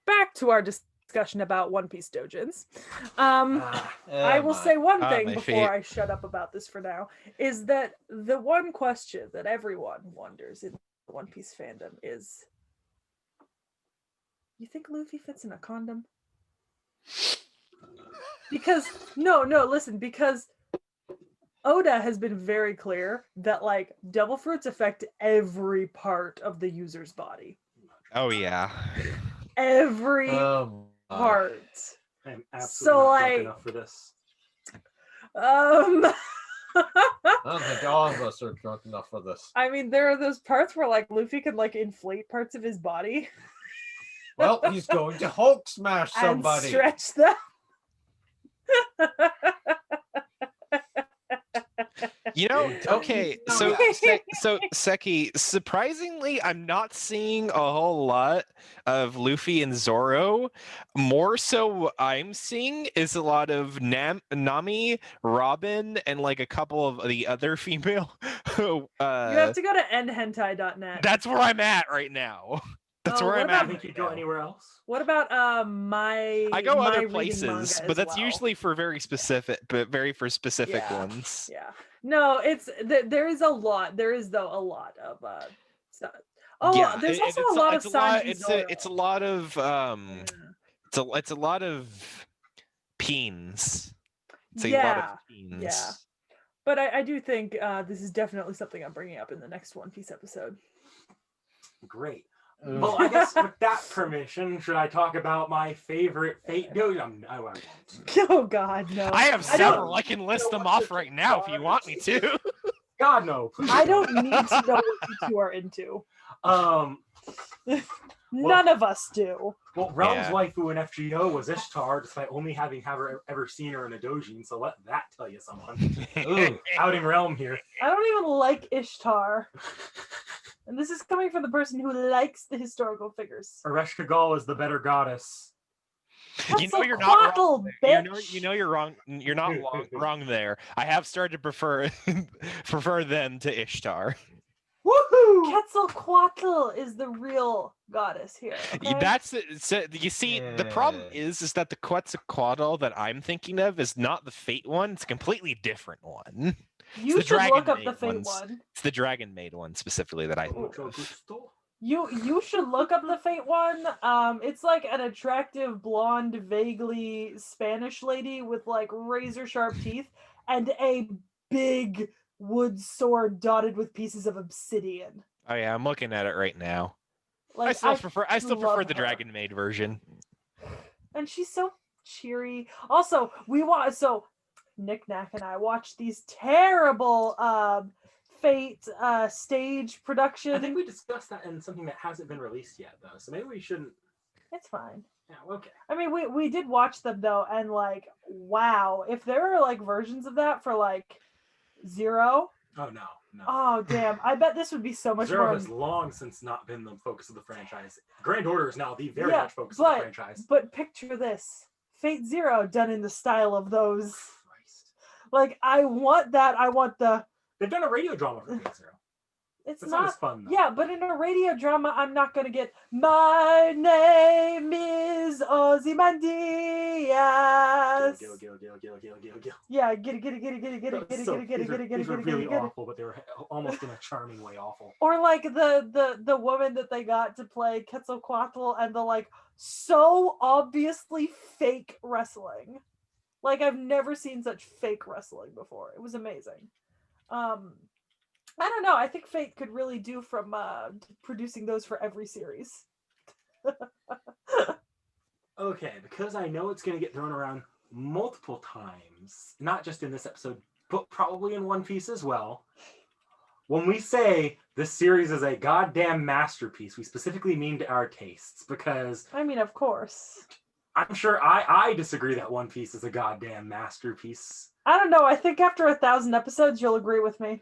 back to our discussion about One Piece dojins. I will say one thing before I shut up about this for now, is that the one question that everyone wonders in the One Piece fandom is, you think Luffy fits in a condom? Because, listen, because Oda has been very clear that, like, devil fruits affect every part of the user's body. Oh, yeah. Every part. I'm absolutely not drunk enough for this. I don't think all of us are drunk enough for this. I mean, there are those parts where, like, Luffy can, like, inflate parts of his body. Well, he's going to Hulk smash somebody. And stretch them. You know, okay, so Seki, surprisingly, I'm not seeing a whole lot of Luffy and Zoro. More so, I'm seeing is a lot of Nami, Robin, and like a couple of the other female. You have to go to endhentai.net. That's where I'm at right now. That's where I'm at. I think you go anywhere else. What about I go other places, but that's usually for very specific, ones. Yeah. No, it's there is a lot. There is though a lot of stuff. Oh, yeah, there's also a lot of Sanji Zoro. It's a lot of it's a lot of peens. It's a lot of peens. Yeah. But I do think this is definitely something I'm bringing up in the next One Piece episode. Great. Well, I guess with that permission, should I talk about my favorite fate? No, I won't. Oh God, no! I have several. I can list them off right now if you want me to. God, no! Please. I don't need to know what you two are into. None of us do. Well, Realm's waifu in FGO was Ishtar, despite only having ever seen her in a dojin. So let that tell you someone. Ooh, outing Realm here. I don't even like Ishtar. And this is coming from the person who likes the historical figures. Ereshkigal Gal is the better goddess. You know you're not wrong. You know you're wrong. You're not wrong there. I have started to prefer them to Ishtar. Woohoo! Quetzalcoatl is the real goddess here. Okay? That's so you see the problem is that the Quetzalcoatl that I'm thinking of is not the Fate one. It's a completely different one. You should look up the Fate one. It's the Dragon Maid one specifically that I think of. You should look up the Fate one. It's like an attractive blonde, vaguely Spanish lady with like razor sharp teeth and a big wood sword dotted with pieces of obsidian. Oh yeah, I'm looking at it right now. Like, I still prefer the Dragon Maid version. And she's so cheery. Also, Nick Nack and I watched these terrible Fate stage productions. I think we discussed that in something that hasn't been released yet, though. So maybe we shouldn't. It's fine. Yeah, okay. I mean, we did watch them though, and like, wow, if there are like versions of that for like Zero. Oh no. Oh damn! I bet this would be so much Zero more. has long since not been the focus of the franchise. Grand Order is now the very much focus of the franchise. But picture this: Fate Zero done in the style of those. Christ. Like I want that. I want the. They've done a radio drama for Fate Zero. It's That's not fun though. Yeah, but in a radio drama, I'm not gonna get my name is Ozymandias. Gil. Yeah, get it. These were really awful, but they were almost in a charming way awful. Or like the woman that they got to play Quetzalcoatl and the like so obviously fake wrestling. Like I've never seen such fake wrestling before. It was amazing. I don't know. I think Fate could really do from producing those for every series. Okay, because I know it's going to get thrown around multiple times, not just in this episode, but probably in One Piece as well. When we say this series is a goddamn masterpiece, we specifically mean to our tastes, because... I mean, of course. I'm sure I disagree that One Piece is a goddamn masterpiece. I don't know. I think after 1,000 episodes, you'll agree with me.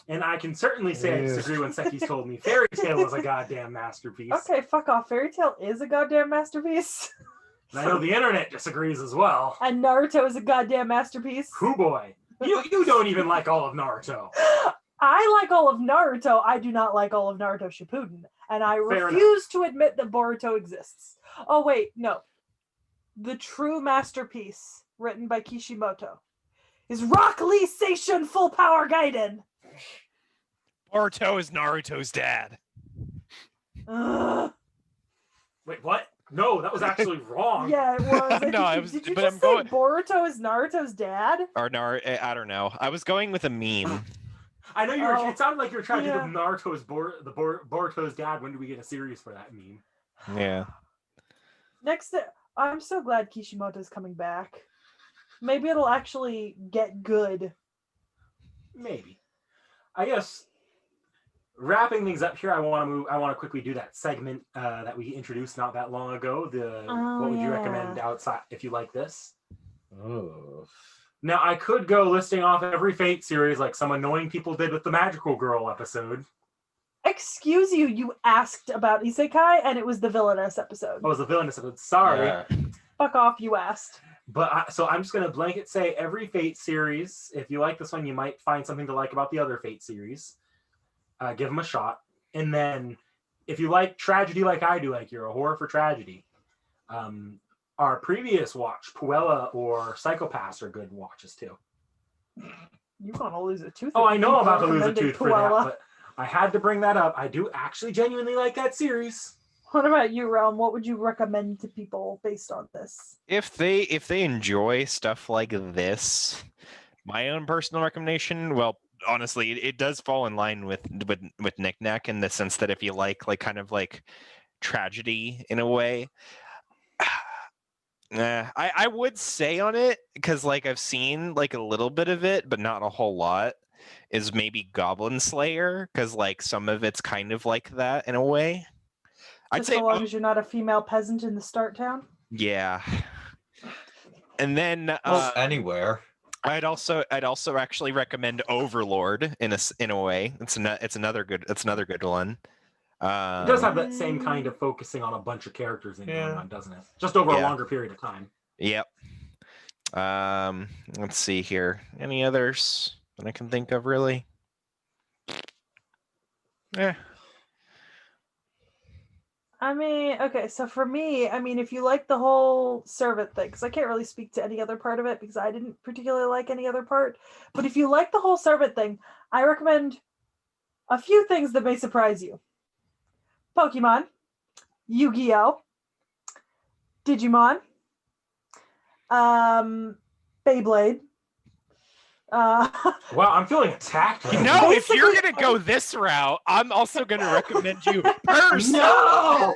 And I can certainly say I disagree when Seki's told me Fairy Tail is a goddamn masterpiece. Okay, fuck off. Fairy Tail is a goddamn masterpiece. And I know the internet disagrees as well. And Naruto is a goddamn masterpiece. Hoo boy. You don't even like all of Naruto. I like all of Naruto. I do not like all of Naruto Shippuden, and I Fair refuse to admit that Boruto exists. Oh wait, no. The true masterpiece written by Kishimoto is Rock Lee Seishun Full Power Gaiden. Boruto is Naruto's dad. Ugh. Wait, what? No, that was actually wrong. Yeah, it was. No, Did you but just I'm say going- Boruto is Naruto's dad? Or I don't know. I was going with a meme. I know you were. Oh, It sounded like you were trying to yeah. think of Naruto's Boruto's dad. When do we get a series for that meme? Yeah. Next, I'm so glad Kishimoto's coming back. Maybe it'll actually get good. Maybe. I guess wrapping things up here, I want to quickly do that segment that we introduced not that long ago. What would you recommend outside if you like this? Oh. Now I could go listing off every Fate series like some annoying people did with the Magical Girl episode. Excuse you, you asked about Isekai and it was the villainess episode. Oh, it was the villainous episode. Sorry. Yeah. Fuck off, you asked. But so I'm just going to blanket say every Fate series. If you like this one, you might find something to like about the other Fate series. Give them a shot. And then if you like tragedy like I do, like you're a horror for tragedy, our previous watch, Puella or Psychopaths, are good watches too. You're gonna lose a tooth. Oh, I know People I'm about to lose a recommended tooth for that, but I had to bring that up. I do actually genuinely like that series. What about you, Realm? What would you recommend to people based on this? If they enjoy stuff like this, my own personal recommendation, well, honestly, it does fall in line with Knick Knack in the sense that if you like kind of like tragedy in a way, I would say on it, because like I've seen like a little bit of it, but not a whole lot, is maybe Goblin Slayer, because like some of it's kind of like that in a way. I'd Just say so long as you're not a female peasant in the start town. yeah. And then Well, anywhere. I'd also actually recommend Overlord in a way. It's another good one. It does have that same kind of focusing on a bunch of characters in going on, doesn't it? Just over a Yeah. longer period of time. Yep. Let's see here. Any others that I can think of really? Yeah. I mean, okay, so for me, I mean, if you like the whole servant thing, because I can't really speak to any other part of it because I didn't particularly like any other part, but if you like the whole servant thing, I recommend a few things that may surprise you. Pokemon, Yu-Gi-Oh, Digimon, Beyblade. Wow, I'm feeling attacked. Right No, now. if you're gonna go this route, I'm also gonna recommend you Purse. No!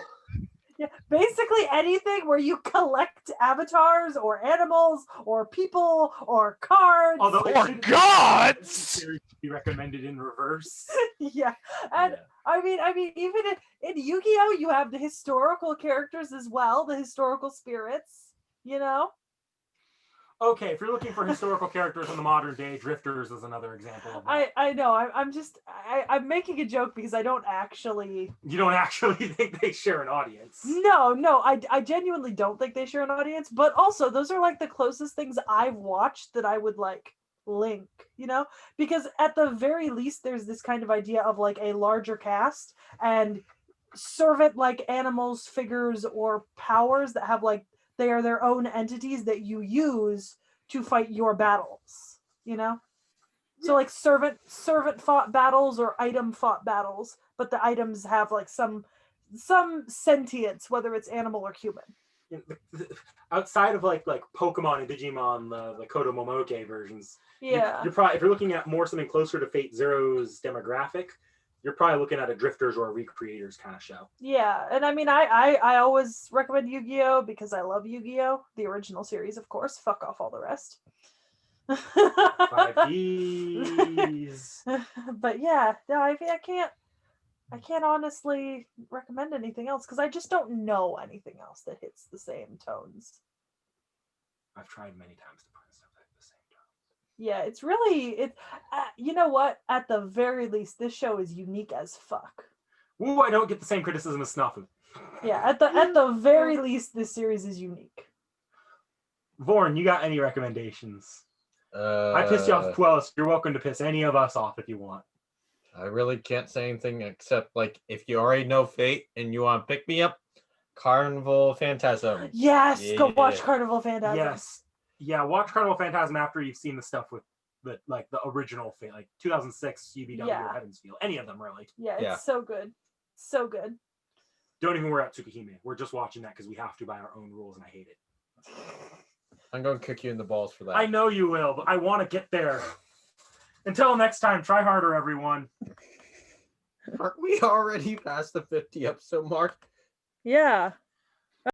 Yeah, basically anything where you collect avatars or animals or people or cards. Although it Or should- gods! series should be recommended in reverse. Yeah, and Yeah. I mean, even in Yu-Gi-Oh, you have the historical characters as well, the historical spirits. You know. Okay, if you're looking for historical characters in the modern day, Drifters is another example of that. I know. I'm making a joke because I don't actually. You don't actually think they share an audience. No, I genuinely don't think they share an audience. But also, those are like the closest things I've watched that I would like link. You know, because at the very least, there's this kind of idea of like a larger cast and servant like animals, figures, or powers that have like they are their own entities that you use to fight your battles. You know. So like servant fought battles or item fought battles, but the items have like some sentience, whether it's animal or human. Outside of like Pokemon and Digimon, the Kodo Momoke versions, Yeah. you're probably, if you're looking at more something closer to Fate Zero's demographic, you're probably looking at a Drifters or a Recreators kind of show. Yeah, and I mean, I always recommend Yu-Gi-Oh because I love Yu-Gi-Oh, the original series, of course. Fuck off all the rest. 5Ds. But yeah, no, I can't honestly recommend anything else because I just don't know anything else that hits the same tones. I've tried many times to find stuff at the same time. Yeah, it's really you know what? At the very least, this show is unique as fuck. Ooh, I don't get the same criticism as Snafu. Yeah, at the very least, this series is unique. Vorn, you got any recommendations? I pissed you off with Puella, so you're welcome to piss any of us off if you want. I really can't say anything except like if you already know Fate and you want to pick me up, Carnival Phantasm. Yes, go watch Yeah. Carnival Phantasm. Yes. Yeah, watch Carnival Phantasm after you've seen the stuff with the original Fate, like 2006 UBW Yeah. or Heaven's Feel. Any of them really. Yeah, it's Yeah. so good. So good. Don't even worry about Tsukihime. We're just watching that because we have to by our own rules, and I hate it. I'm going to kick you in the balls for that. I know you will, but I want to get there. Until next time, try harder, everyone. Aren't we already past the 50 episode mark? Yeah.